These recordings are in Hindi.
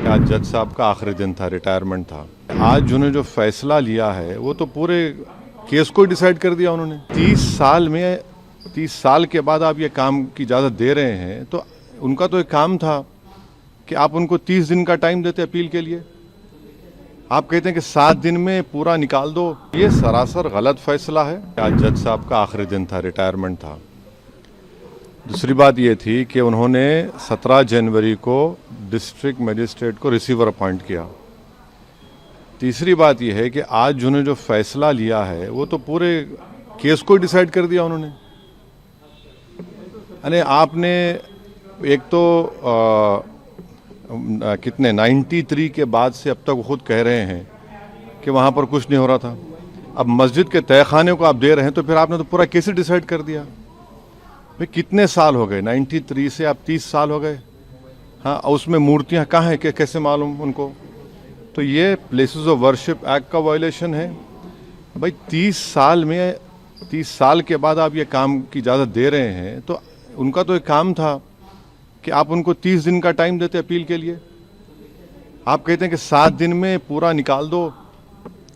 आज जज साहब का आखिरी दिन था, रिटायरमेंट था। आज उन्होंने जो फैसला लिया है वो तो पूरे केस को डिसाइड कर दिया उन्होंने। 30 साल के बाद आप ये काम की इजाज़त दे रहे हैं, तो उनका तो एक काम था कि आप उनको 30 दिन का टाइम देते अपील के लिए। आप कहते हैं कि 7 दिन में पूरा निकाल दो। ये सरासर गलत फैसला है। आज जज साहब का आखिरी दिन था, रिटायरमेंट था। दूसरी बात ये थी कि उन्होंने 17 जनवरी को डिस्ट्रिक्ट मजिस्ट्रेट को रिसीवर अपॉइंट किया। तीसरी बात यह है कि आज उन्होंने जो फैसला लिया है वो तो पूरे केस को डिसाइड कर दिया उन्होंने। यानी आपने एक तो कितने 93 के बाद से अब तक खुद कह रहे हैं कि वहाँ पर कुछ नहीं हो रहा था। अब मस्जिद के तहखाने को आप दे रहे हैं, तो फिर आपने तो पूरा केस ही डिसाइड कर दिया। भाई कितने साल हो गए? 93 से आप 30 साल हो गए। हाँ, उसमें मूर्तियाँ कहाँ हैं, कैसे मालूम उनको? तो ये प्लेसेस ऑफ वर्शिप एक्ट का वायलेशन है। भाई 30 साल के बाद आप ये काम की इजाज़त दे रहे हैं, तो उनका तो एक काम था कि आप उनको 30 दिन का टाइम देते अपील के लिए। आप कहते हैं कि 7 दिन में पूरा निकाल दो,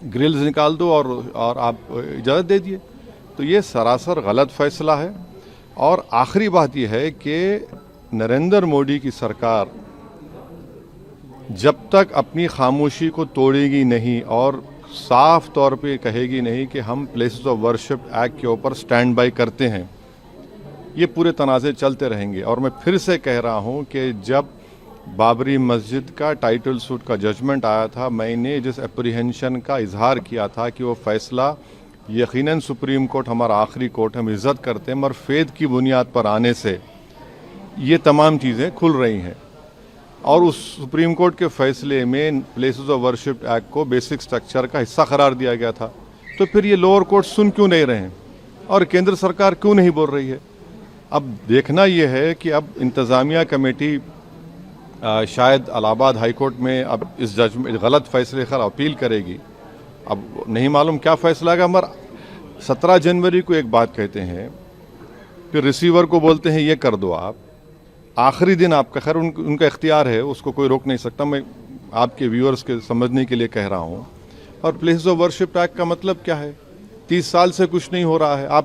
ग्रिल्स निकाल दो और आप इजाज़त दे दिए। तो ये सरासर गलत फैसला है। और आखिरी बात यह है कि नरेंद्र मोदी की सरकार जब तक अपनी खामोशी को तोड़ेगी नहीं और साफ तौर पे कहेगी नहीं कि हम प्लेसेस ऑफ वर्शिप एक्ट के ऊपर स्टैंड बाय करते हैं, ये पूरे तनाज़े चलते रहेंगे। और मैं फिर से कह रहा हूँ कि जब बाबरी मस्जिद का टाइटल सूट का जजमेंट आया था, मैंने जिस एप्रीहेंशन का इजहार किया था कि वो फैसला यकीनन सुप्रीम कोर्ट हमारा आखिरी कोर्ट, हम इज़्ज़त करते हैं, मगर फेद की बुनियाद पर आने से ये तमाम चीज़ें खुल रही हैं। और उस सुप्रीम कोर्ट के फैसले में प्लेसेस ऑफ वर्शिप एक्ट को बेसिक स्ट्रक्चर का हिस्सा करार दिया गया था। तो फिर ये लोअर कोर्ट सुन क्यों नहीं रहे हैं और केंद्र सरकार क्यों नहीं बोल रही है? अब देखना ये है कि अब इंतज़ामिया कमेटी शायद इलाहाबाद हाई कोर्ट में अब इस जजमेंट गलत फैसले पर अपील करेगी। अब नहीं मालूम क्या फैसला आएगा, मगर 17 जनवरी को एक बात कहते हैं, फिर रिसीवर को बोलते हैं ये कर दो आप। आखिरी दिन आपका, खैर उनका इख्तियार है, उसको कोई रोक नहीं सकता। मैं आपके व्यूअर्स के समझने के लिए कह रहा हूँ। और प्लेसेस ऑफ वर्शिप एक्ट का मतलब क्या है? 30 साल से कुछ नहीं हो रहा है। आप